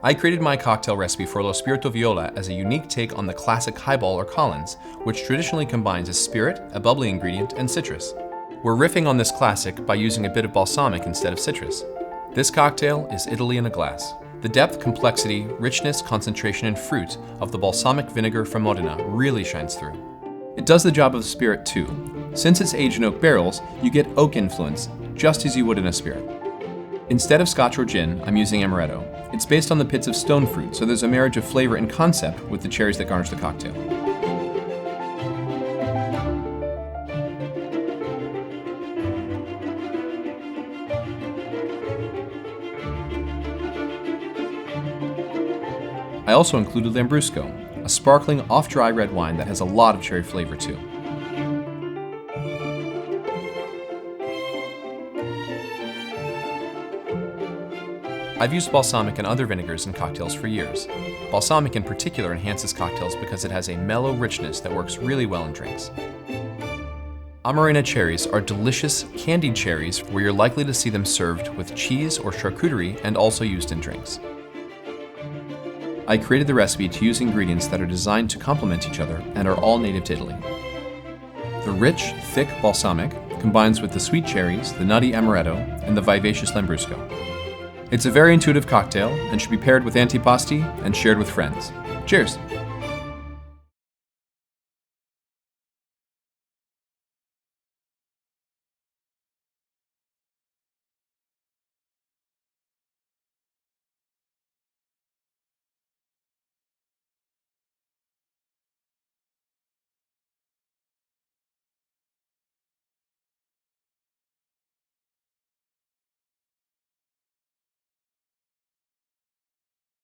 I created my cocktail recipe for Lo Spirito Viola as a unique take on the classic highball or Collins, which traditionally combines a spirit, a bubbly ingredient, and citrus. We're riffing on this classic by using a bit of balsamic instead of citrus. This cocktail is Italy in a glass. The depth, complexity, richness, concentration, and fruit of the balsamic vinegar from Modena really shines through. It does the job of the spirit too. Since it's aged in oak barrels, you get oak influence, just as you would in a spirit. Instead of scotch or gin, I'm using amaretto. It's based on the pits of stone fruit, so there's a marriage of flavor and concept with the cherries that garnish the cocktail. I also included Lambrusco, a sparkling off-dry red wine that has a lot of cherry flavor too. I've used balsamic and other vinegars in cocktails for years. Balsamic in particular enhances cocktails because it has a mellow richness that works really well in drinks. Amarena cherries are delicious candied cherries where you're likely to see them served with cheese or charcuterie and also used in drinks. I created the recipe to use ingredients that are designed to complement each other and are all native to Italy. The rich, thick balsamic combines with the sweet cherries, the nutty amaretto, and the vivacious Lambrusco. It's a very intuitive cocktail and should be paired with antipasti and shared with friends. Cheers!